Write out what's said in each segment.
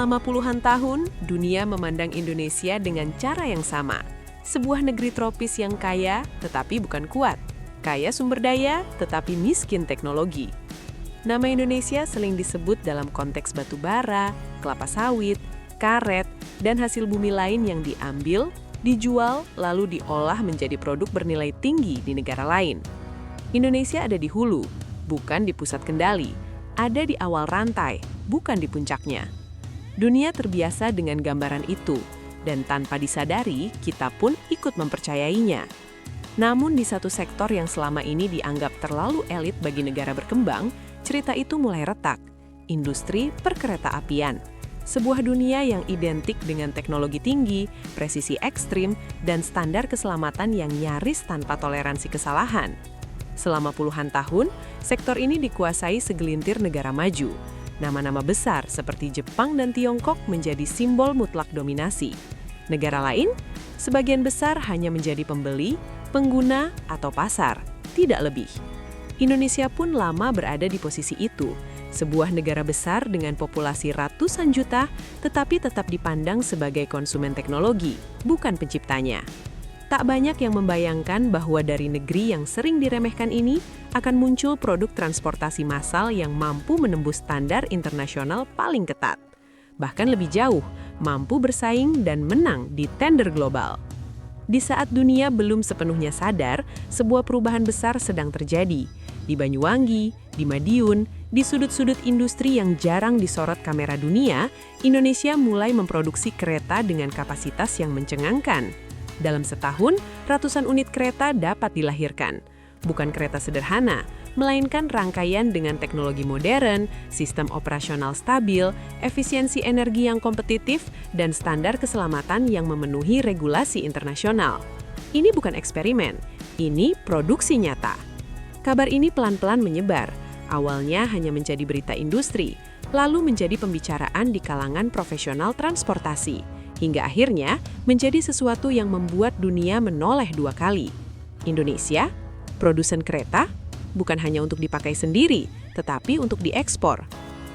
Selama puluhan tahun, dunia memandang Indonesia dengan cara yang sama. Sebuah negeri tropis yang kaya, tetapi bukan kuat. Kaya sumber daya, tetapi miskin teknologi. Nama Indonesia sering disebut dalam konteks batu bara, kelapa sawit, karet, dan hasil bumi lain yang diambil, dijual, lalu diolah menjadi produk bernilai tinggi di negara lain. Indonesia ada di hulu, bukan di pusat kendali. Ada di awal rantai, bukan di puncaknya. Dunia terbiasa dengan gambaran itu, dan tanpa disadari, kita pun ikut mempercayainya. Namun di satu sektor yang selama ini dianggap terlalu elit bagi negara berkembang, cerita itu mulai retak. Industri perkereta-apian. Sebuah dunia yang identik dengan teknologi tinggi, presisi ekstrim, dan standar keselamatan yang nyaris tanpa toleransi kesalahan. Selama puluhan tahun, sektor ini dikuasai segelintir negara maju. Nama-nama besar seperti Jepang dan Tiongkok menjadi simbol mutlak dominasi. Negara lain, sebagian besar hanya menjadi pembeli, pengguna, atau pasar, tidak lebih. Indonesia pun lama berada di posisi itu, sebuah negara besar dengan populasi ratusan juta, tetapi tetap dipandang sebagai konsumen teknologi, bukan penciptanya. Tak banyak yang membayangkan bahwa dari negeri yang sering diremehkan ini akan muncul produk transportasi massal yang mampu menembus standar internasional paling ketat. Bahkan lebih jauh, mampu bersaing dan menang di tender global. Di saat dunia belum sepenuhnya sadar, sebuah perubahan besar sedang terjadi. Di Banyuwangi, di Madiun, di sudut-sudut industri yang jarang disorot kamera dunia, Indonesia mulai memproduksi kereta dengan kapasitas yang mencengangkan. Dalam setahun, ratusan unit kereta dapat dilahirkan. Bukan kereta sederhana, melainkan rangkaian dengan teknologi modern, sistem operasional stabil, efisiensi energi yang kompetitif, dan standar keselamatan yang memenuhi regulasi internasional. Ini bukan eksperimen, ini produksi nyata. Kabar ini pelan-pelan menyebar. Awalnya hanya menjadi berita industri, lalu menjadi pembicaraan di kalangan profesional transportasi. Hingga akhirnya menjadi sesuatu yang membuat dunia menoleh dua kali. Indonesia, produsen kereta, bukan hanya untuk dipakai sendiri, tetapi untuk diekspor.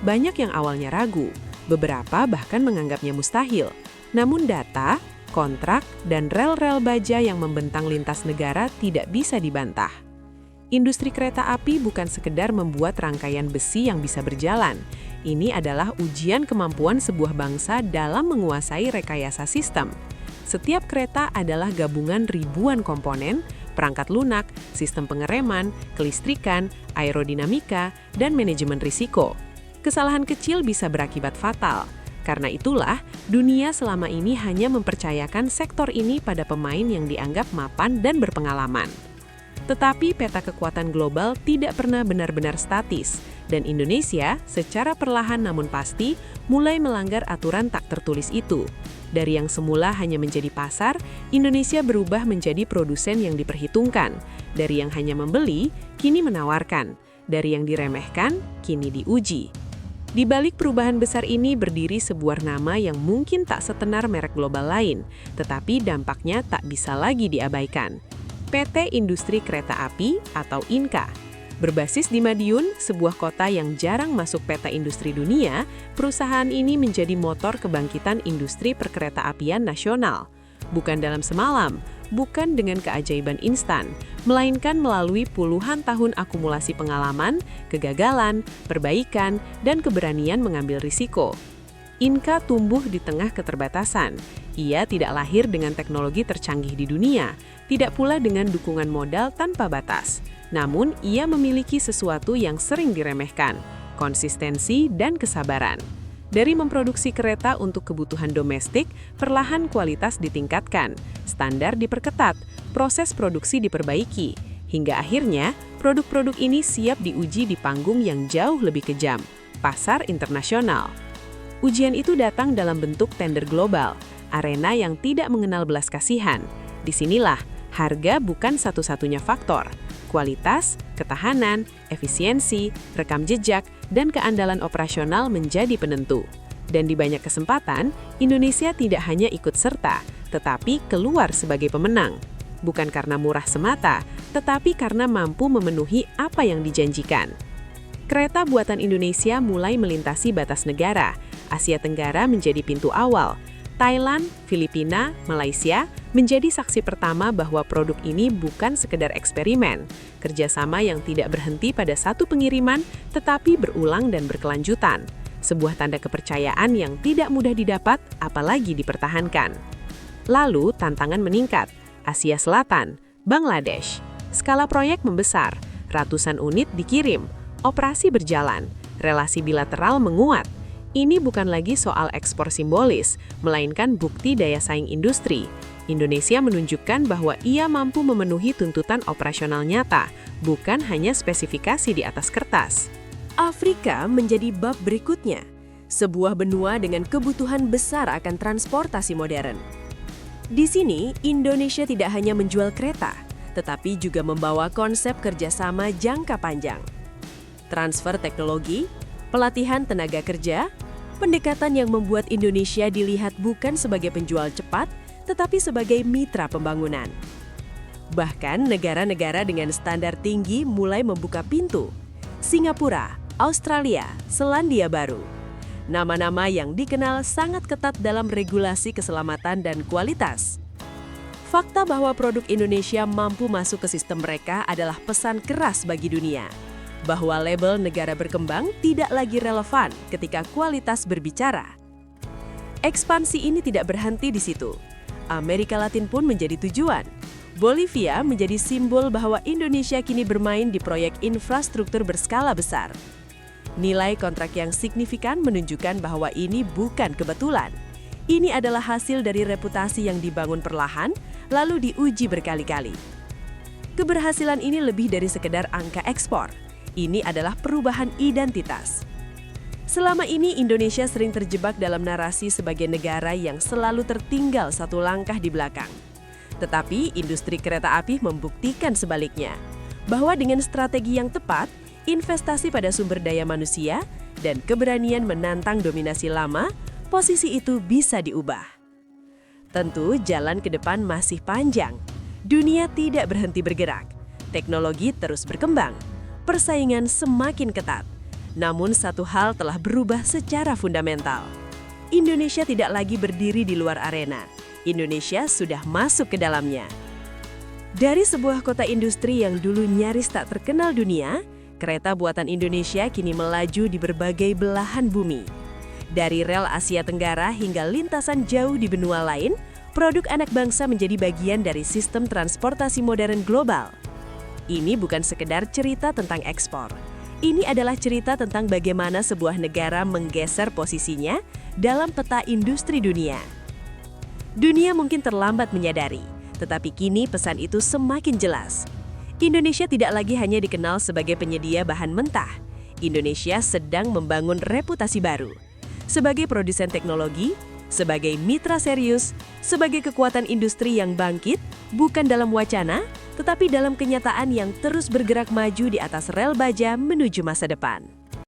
Banyak yang awalnya ragu, beberapa bahkan menganggapnya mustahil. Namun data, kontrak, dan rel-rel baja yang membentang lintas negara tidak bisa dibantah. Industri kereta api bukan sekedar membuat rangkaian besi yang bisa berjalan. Ini adalah ujian kemampuan sebuah bangsa dalam menguasai rekayasa sistem. Setiap kereta adalah gabungan ribuan komponen, perangkat lunak, sistem pengereman, kelistrikan, aerodinamika, dan manajemen risiko. Kesalahan kecil bisa berakibat fatal. Karena itulah, dunia selama ini hanya mempercayakan sektor ini pada pemain yang dianggap mapan dan berpengalaman. Tetapi peta kekuatan global tidak pernah benar-benar statis, dan Indonesia secara perlahan namun pasti mulai melanggar aturan tak tertulis itu. Dari yang semula hanya menjadi pasar, Indonesia berubah menjadi produsen yang diperhitungkan. Dari yang hanya membeli, kini menawarkan. Dari yang diremehkan, kini diuji. Di balik perubahan besar ini berdiri sebuah nama yang mungkin tak setenar merek global lain, tetapi dampaknya tak bisa lagi diabaikan. PT Industri Kereta Api atau INKA. Berbasis di Madiun, sebuah kota yang jarang masuk peta industri dunia, perusahaan ini menjadi motor kebangkitan industri perkereta-apian nasional. Bukan dalam semalam, bukan dengan keajaiban instan, melainkan melalui puluhan tahun akumulasi pengalaman, kegagalan, perbaikan, dan keberanian mengambil risiko. INKA tumbuh di tengah keterbatasan. Ia tidak lahir dengan teknologi tercanggih di dunia, tidak pula dengan dukungan modal tanpa batas. Namun, ia memiliki sesuatu yang sering diremehkan, konsistensi dan kesabaran. Dari memproduksi kereta untuk kebutuhan domestik, perlahan kualitas ditingkatkan, standar diperketat, proses produksi diperbaiki, hingga akhirnya produk-produk ini siap diuji di panggung yang jauh lebih kejam, pasar internasional. Ujian itu datang dalam bentuk tender global, arena yang tidak mengenal belas kasihan. Disinilah, harga bukan satu-satunya faktor. Kualitas, ketahanan, efisiensi, rekam jejak, dan keandalan operasional menjadi penentu. Dan di banyak kesempatan, Indonesia tidak hanya ikut serta, tetapi keluar sebagai pemenang. Bukan karena murah semata, tetapi karena mampu memenuhi apa yang dijanjikan. Kereta buatan Indonesia mulai melintasi batas negara. Asia Tenggara menjadi pintu awal. Thailand, Filipina, Malaysia menjadi saksi pertama bahwa produk ini bukan sekedar eksperimen, kerjasama yang tidak berhenti pada satu pengiriman, tetapi berulang dan berkelanjutan. Sebuah tanda kepercayaan yang tidak mudah didapat, apalagi dipertahankan. Lalu, tantangan meningkat. Asia Selatan, Bangladesh. Skala proyek membesar, ratusan unit dikirim, operasi berjalan, relasi bilateral menguat. Ini bukan lagi soal ekspor simbolis, melainkan bukti daya saing industri. Indonesia menunjukkan bahwa ia mampu memenuhi tuntutan operasional nyata, bukan hanya spesifikasi di atas kertas. Afrika menjadi bab berikutnya, sebuah benua dengan kebutuhan besar akan transportasi modern. Di sini, Indonesia tidak hanya menjual kereta, tetapi juga membawa konsep kerjasama jangka panjang. Transfer teknologi, pelatihan tenaga kerja, pendekatan yang membuat Indonesia dilihat bukan sebagai penjual cepat, tetapi sebagai mitra pembangunan. Bahkan negara-negara dengan standar tinggi mulai membuka pintu. Singapura, Australia, Selandia Baru. Nama-nama yang dikenal sangat ketat dalam regulasi keselamatan dan kualitas. Fakta bahwa produk Indonesia mampu masuk ke sistem mereka adalah pesan keras bagi dunia. Bahwa label negara berkembang tidak lagi relevan ketika kualitas berbicara. Ekspansi ini tidak berhenti di situ. Amerika Latin pun menjadi tujuan. Bolivia menjadi simbol bahwa Indonesia kini bermain di proyek infrastruktur berskala besar. Nilai kontrak yang signifikan menunjukkan bahwa ini bukan kebetulan. Ini adalah hasil dari reputasi yang dibangun perlahan, lalu diuji berkali-kali. Keberhasilan ini lebih dari sekedar angka ekspor. Ini adalah perubahan identitas. Selama ini Indonesia sering terjebak dalam narasi sebagai negara yang selalu tertinggal satu langkah di belakang. Tetapi industri kereta api membuktikan sebaliknya, bahwa dengan strategi yang tepat, investasi pada sumber daya manusia, dan keberanian menantang dominasi lama, posisi itu bisa diubah. Tentu jalan ke depan masih panjang. Dunia tidak berhenti bergerak. Teknologi terus berkembang. Persaingan semakin ketat. Namun satu hal telah berubah secara fundamental. Indonesia tidak lagi berdiri di luar arena. Indonesia sudah masuk ke dalamnya. Dari sebuah kota industri yang dulu nyaris tak terkenal dunia, kereta buatan Indonesia kini melaju di berbagai belahan bumi. Dari rel Asia Tenggara hingga lintasan jauh di benua lain, produk anak bangsa menjadi bagian dari sistem transportasi modern global. Ini bukan sekedar cerita tentang ekspor. Ini adalah cerita tentang bagaimana sebuah negara menggeser posisinya dalam peta industri dunia. Dunia mungkin terlambat menyadari, tetapi kini pesan itu semakin jelas. Indonesia tidak lagi hanya dikenal sebagai penyedia bahan mentah. Indonesia sedang membangun reputasi baru. Sebagai produsen teknologi, sebagai mitra serius, sebagai kekuatan industri yang bangkit, bukan dalam wacana, tetapi dalam kenyataan yang terus bergerak maju di atas rel baja menuju masa depan.